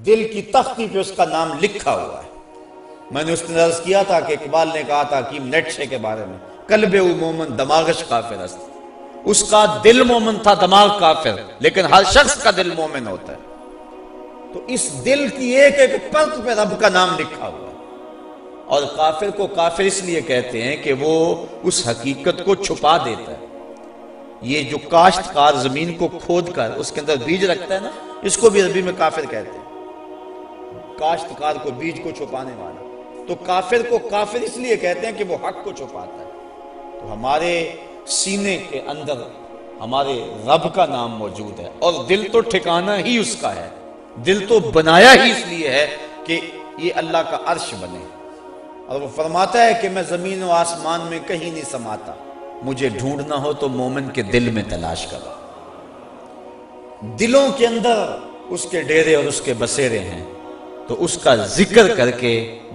دل کی تختی پہ اس کا نام لکھا ہوا ہے۔ میں نے اس نے عرض کیا تھا کہ اقبال نے کہا تھا حکیم نیٹشے کے بارے میں، قلب او مومن دماغش کافر است۔ اس کا دل مومن تھا، دماغ کافر، لیکن ہر شخص کا دل مومن ہوتا ہے۔ تو اس دل کی ایک ایک پرت پہ رب کا نام لکھا ہوا ہے۔ اور کافر کو کافر اس لیے کہتے ہیں کہ وہ اس حقیقت کو چھپا دیتا ہے۔ یہ جو کاشتکار زمین کو کھود کر اس کے اندر بیج رکھتا ہے نا، اس کو بھی عربی میں کافر کہتے ہیں، کاشتکار کو بیج کو چھپانے والا۔ تو کافر کو کافر اس لیے کہتے ہیں کہ وہ حق کو چھپاتا ہے۔ تو ہمارے سینے کے اندر ہمارے رب کا نام موجود ہے، اور دل تو ٹھکانہ ہی اس کا ہے، دل تو بنایا ہی اس لیے ہے کہ یہ اللہ کا عرش بنے۔ اور وہ فرماتا ہے کہ میں زمین و آسمان میں کہیں نہیں سماتا، مجھے ڈھونڈنا ہو تو مومن کے دل میں تلاش کرو۔ دلوں کے اندر اس کے ڈیرے اور اس کے بسیرے ہیں، تو اس کا ذکر کر کے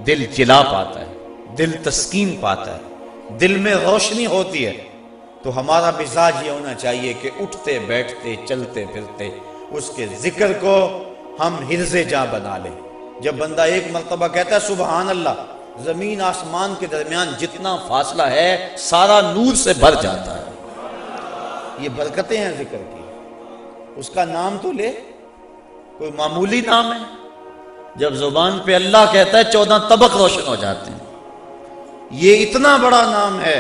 دل جلا پاتا ہے، دل تسکین پاتا ہے، دل میں روشنی ہوتی ہے۔ تو ہمارا مزاج یہ ہونا چاہیے کہ اٹھتے بیٹھتے چلتے پھرتے اس کے ذکر کو ہم حرز جاں بنا لیں۔ جب بندہ ایک مرتبہ کہتا ہے سبحان اللہ، زمین آسمان کے درمیان جتنا فاصلہ ہے سارا نور سے بھر جاتا ہے۔ یہ برکتیں ہیں ذکر کی۔ اس کا نام تو لے، کوئی معمولی نام ہے؟ جب زبان پہ اللہ کہتا ہے 14 طبق روشن ہو جاتے ہیں۔ یہ اتنا بڑا نام ہے،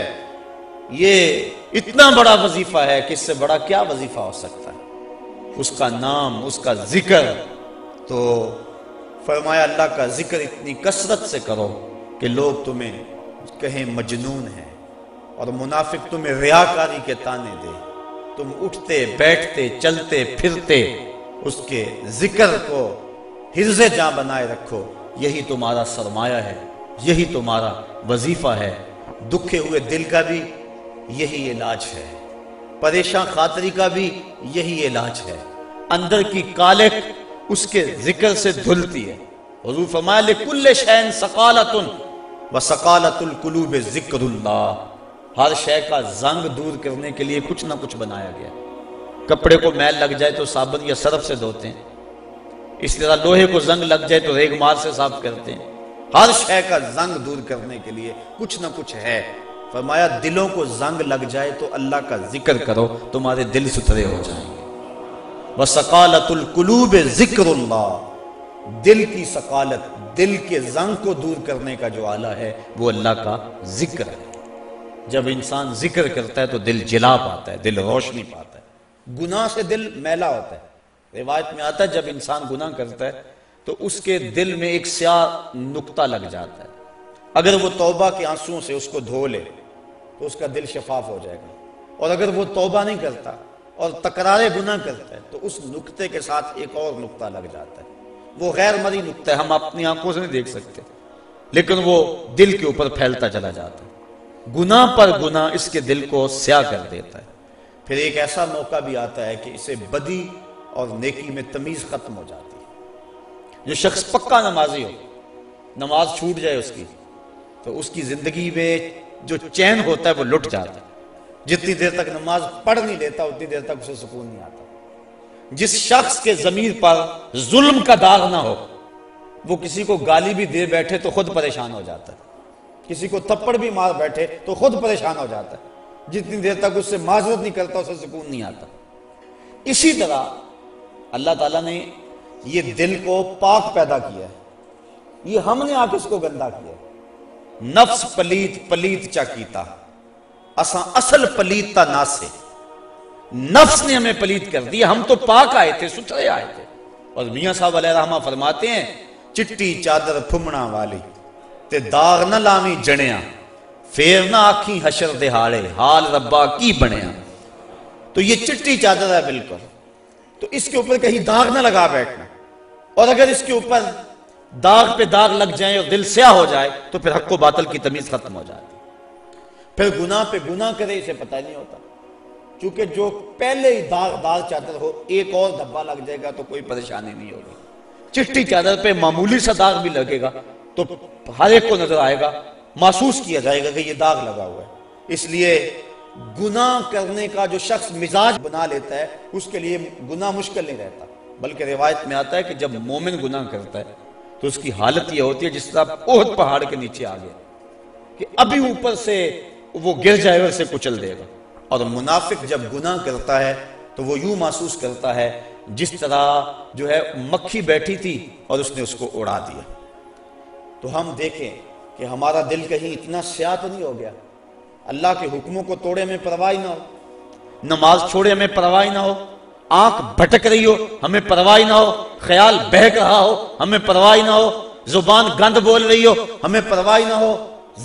یہ اتنا بڑا وظیفہ ہے کہ اس سے بڑا کیا وظیفہ ہو سکتا ہے؟ اس کا نام، اس کا ذکر۔ تو فرمایا اللہ کا ذکر اتنی کثرت سے کرو کہ لوگ تمہیں کہیں مجنون ہے، اور منافق تمہیں ریاکاری کے تانے دے۔ تم اٹھتے بیٹھتے چلتے پھرتے اس کے ذکر کو حرز جاں بنائے رکھو، یہی تمہارا سرمایہ ہے، یہی تمہارا وظیفہ ہے۔ دکھے ہوئے دل کا بھی یہی علاج ہے، پریشان خاطری کا بھی یہی علاج ہے۔ اندر کی کالک اس کے ذکر سے دھلتی ہے۔ حضور فرمایا لِكُلِّ شَيْءٍ سَقَالَةٌ وَسَقَالَةُ الْقُلُوبِ ذِكْرُ اللَّهِ۔ ہر شے کا زنگ دور کرنے کے لیے کچھ نہ کچھ بنایا گیا۔ کپڑے کو میل لگ جائے تو صابن یا سرف سے دھوتے ہیں، اس طرح لوہے کو زنگ لگ جائے تو ریگ مار سے صاف کرتے ہیں۔ ہر شے کا زنگ دور کرنے کے لیے کچھ نہ کچھ ہے۔ فرمایا دلوں کو زنگ لگ جائے تو اللہ کا ذکر کرو، تمہارے دل ستھرے ہو جائیں گے۔ وَسَقَالَةُ الْقُلُوبِ ذِكْرُ اللَّهِ۔ دل کی سقالت، دل کے زنگ کو دور کرنے کا جو آلہ ہے وہ اللہ کا ذکر ہے۔ جب انسان ذکر کرتا ہے تو دل جلا پاتا ہے، دل روشنی پاتا ہے۔ گناہ سے دل میلا ہوتا ہے۔ روایت میں آتا ہے جب انسان گناہ کرتا ہے تو اس کے دل میں ایک سیاہ نقطہ لگ جاتا ہے، اگر وہ توبہ کے آنسوؤں سے اس کو دھو لے تو اس کا دل شفاف ہو جائے گا، اور اگر وہ توبہ نہیں کرتا اور تکرار گناہ کرتا ہے تو اس نقطے کے ساتھ ایک اور نقطہ لگ جاتا ہے۔ وہ غیر مرئی نقطہ ہے، ہم اپنی آنکھوں سے نہیں دیکھ سکتے، لیکن وہ دل کے اوپر پھیلتا چلا جاتا ہے۔ گناہ پر گناہ اس کے دل کو سیاہ کر دیتا ہے۔ پھر ایک ایسا موقع بھی آتا ہے کہ اسے بدی اور نیکی میں تمیز ختم ہو جاتی ہے۔ جو شخص پکا نمازی ہو، نماز چھوٹ جائے اس کی تو اس کی زندگی میں جو چین ہوتا ہے وہ لٹ جاتا ہے۔ جتنی دیر تک نماز پڑھ نہیں لیتا اتنی دیر تک اسے سکون نہیں آتا۔ جس شخص کے ضمیر پر ظلم کا داغ نہ ہو، وہ کسی کو گالی بھی دے بیٹھے تو خود پریشان ہو جاتا ہے، کسی کو تھپڑ بھی مار بیٹھے تو خود پریشان ہو جاتا ہے۔ جتنی دیر تک اس سے معذرت نہیں کرتا اسے سکون نہیں آتا۔ اسی طرح اللہ تعالیٰ نے یہ دل کو پاک پیدا کیا ہے، یہ ہم نے آ کے اس کو گندا کیا ہے۔ نفس پلیت پلیت چا کیتا، اساں اصل پلیت تا ناسے۔ نفس نے ہمیں پلیت کر دیا، ہم تو پاک آئے تھے، ستھرے آئے تھے۔ اور میاں صاحب علیہ رحمہ فرماتے ہیں چٹی چادر پھمنا والی تے داغ نہ لاویں جنیاں، پھر نہ آکھیں حشر دہاڑے حال ربا کی بنیا۔ تو یہ چٹی چادر ہے بالکل، تو اس کے اوپر کہیں داغ نہ لگا بیٹھنا، اور اگر اس کے اوپر داغ پہ داغ لگ جائیں اور دل سیاہ ہو جائے تو پھر حق و باطل کی تمیز ختم ہو جاتی۔ پھر گناہ پہ گناہ کرے اسے پتہ نہیں ہوتا، چونکہ جو پہلے ہی داغ چادر ہو ایک اور دھبا لگ جائے گا تو کوئی پریشانی نہیں ہوگی۔ چٹی چادر پہ معمولی سا داغ بھی لگے گا تو ہر ایک کو نظر آئے گا، محسوس کیا جائے گا کہ یہ داغ لگا ہوا ہے۔ اس لیے گناہ کرنے کا جو شخص مزاج بنا لیتا ہے اس کے لیے گناہ مشکل نہیں رہتا۔ بلکہ روایت میں آتا ہے کہ جب مومن گناہ کرتا ہے تو اس کی حالت یہ ہوتی ہے جس طرح احد پہاڑ کے نیچے آ گیا کہ ابھی اوپر سے وہ گر جائے اور اسے کچل دے گا. اور منافق جب گناہ کرتا ہے تو وہ یوں محسوس کرتا ہے جس طرح جو ہے مکھی بیٹھی تھی اور اس نے اس کو اڑا دیا. تو ہم دیکھیں کہ ہمارا دل کہیں اتنا سیاہ تو نہیں ہو گیا, اللہ کے حکموں کو توڑے میں پرواہ نہ ہو, نماز چھوڑے ہمیں پرواہ نہ ہو, آنکھ بھٹک رہی ہو ہمیں پرواہ نہ ہو, خیال بہک رہا ہو ہمیں پرواہ نہ ہو, زبان گند بول رہی ہو ہمیں پرواہ نہ ہو,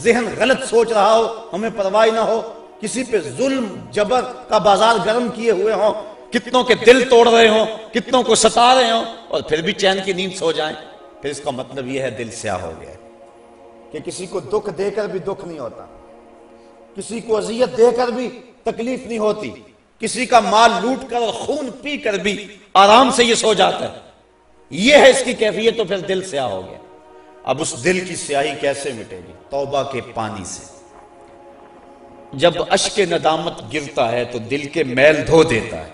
ذہن غلط سوچ رہا ہو ہمیں پرواہ نہ ہو, کسی پہ ظلم جبر کا بازار گرم کیے ہوئے ہوں, کتنوں کے دل توڑ رہے ہوں, کتنوں کو ستا رہے ہوں, اور پھر بھی چین کی نیند سو جائیں, پھر اس کا مطلب یہ ہے دل سیاہ ہو گیا کہ کسی کو دکھ دے کر بھی دکھ نہیں ہوتا, کسی کو اذیت دے کر بھی تکلیف نہیں ہوتی, کسی کا مال لوٹ کر اور خون پی کر بھی آرام سے یہ سو جاتا ہے. یہ ہے اس کی کیفیت, تو پھر دل سیاہ ہو گیا. اب اس دل کی سیاہی کیسے مٹے گی؟ توبہ کے پانی سے. جب اشک ندامت گرتا ہے تو دل کے میل دھو دیتا ہے.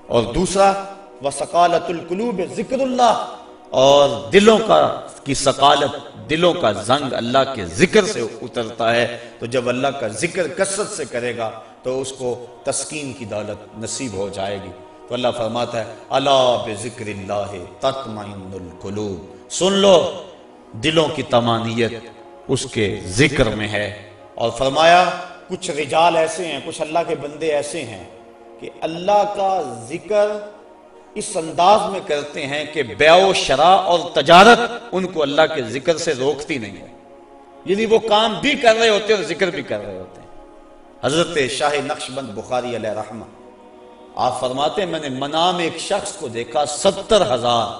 اور دوسرا وَسَقَالَةُ الْقُلُوبِ ذکر اللہ, اور دلوں کی ثقالت, دلوں کا زنگ اللہ کے ذکر سے اترتا ہے. تو جب اللہ کا ذکر کثرت سے کرے گا تو اس کو تسکین کی دولت نصیب ہو جائے گی. تو اللہ فرماتا ہے الا بذکر اللہ تطمئن القلوب, سن لو دلوں کی طمانینت اس کے ذکر میں ہے. اور فرمایا کچھ رجال ایسے ہیں, کچھ اللہ کے بندے ایسے ہیں کہ اللہ کا ذکر اس انداز میں کرتے ہیں کہ بیع و شراء اور تجارت ان کو اللہ کے ذکر سے روکتی نہیں ہے. یعنی وہ کام بھی کر رہے ہوتے ہیں اور ذکر بھی کر رہے ہوتے ہیں. حضرت شاہ نقشبند بخاری علیہ رحمہ آپ فرماتے ہیں میں نے منام ایک شخص کو دیکھا 70,000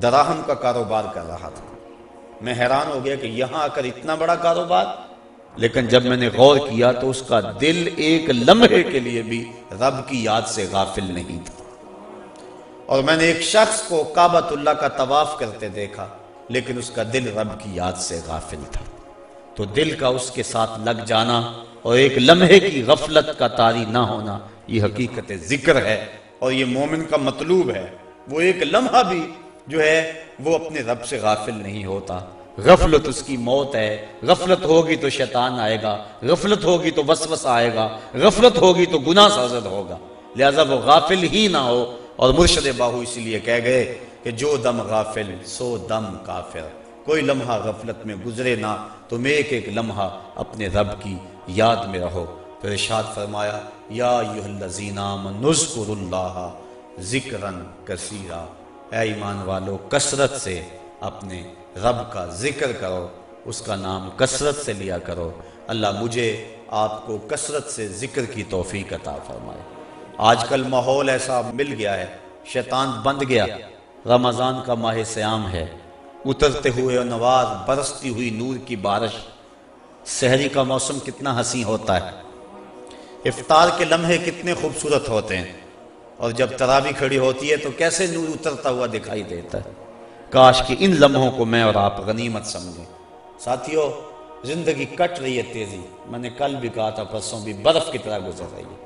دراہم کا کاروبار کر رہا تھا. میں حیران ہو گیا کہ یہاں آ کر اتنا بڑا کاروبار, لیکن جب میں نے غور کیا تو اس کا دل ایک لمحے کے لیے بھی رب کی یاد سے غافل نہیں تھا. اور میں نے ایک شخص کو کعبۃ اللہ کا طواف کرتے دیکھا لیکن اس کا دل رب کی یاد سے غافل تھا. تو دل کا اس کے ساتھ لگ جانا اور ایک لمحے کی غفلت کا طاری نہ ہونا, یہ حقیقت ذکر ہے اور یہ مومن کا مطلوب ہے. وہ ایک لمحہ بھی جو ہے وہ اپنے رب سے غافل نہیں ہوتا. غفلت اس کی موت ہے. غفلت ہوگی تو شیطان آئے گا, غفلت ہوگی تو وسوسہ آئے گا, غفلت ہوگی تو گناہ سرزد ہوگا. لہذا وہ غافل ہی نہ ہو. اور مرشد باہو اسی لیے کہہ گئے کہ جو دم غافل سو دم کافر, کوئی لمحہ غفلت میں گزرے نہ, تم ایک ایک لمحہ اپنے رب کی یاد میں رہو. پھر ارشاد فرمایا یا ایھا الذین آمنوا اذکروا اللہ ذکرا کثیرا, اے ایمان والو کثرت سے اپنے رب کا ذکر کرو, اس کا نام کثرت سے لیا کرو. اللہ مجھے آپ کو کثرت سے ذکر کی توفیق عطا فرمائے. آج کل ماحول ایسا مل گیا ہے, شیطان بند گیا. رمضان کا ماہ صیام ہے, اترتے ہوئے نوار, برستی ہوئی نور کی بارش, سحری کا موسم کتنا حسین ہوتا ہے, افطار کے لمحے کتنے خوبصورت ہوتے ہیں, اور جب تراویح کھڑی ہوتی ہے تو کیسے نور اترتا ہوا دکھائی دیتا ہے. کاش کہ ان لمحوں کو میں اور آپ غنیمت سمجھیں. ساتھیو زندگی کٹ رہی ہے تیزی, میں نے کل بھی کہا تھا, پرسوں بھی, برف کی طرح گزر رہی ہے,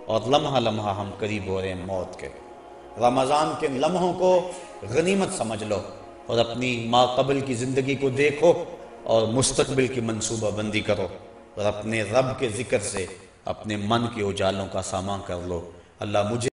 اور لمحہ لمحہ ہم قریب ہو رہے ہیں موت کے. رمضان کے لمحوں کو غنیمت سمجھ لو اور اپنی ما قبل کی زندگی کو دیکھو اور مستقبل کی منصوبہ بندی کرو, اور اپنے رب کے ذکر سے اپنے من کے اجالوں کا سامان کر لو. اللہ مجھے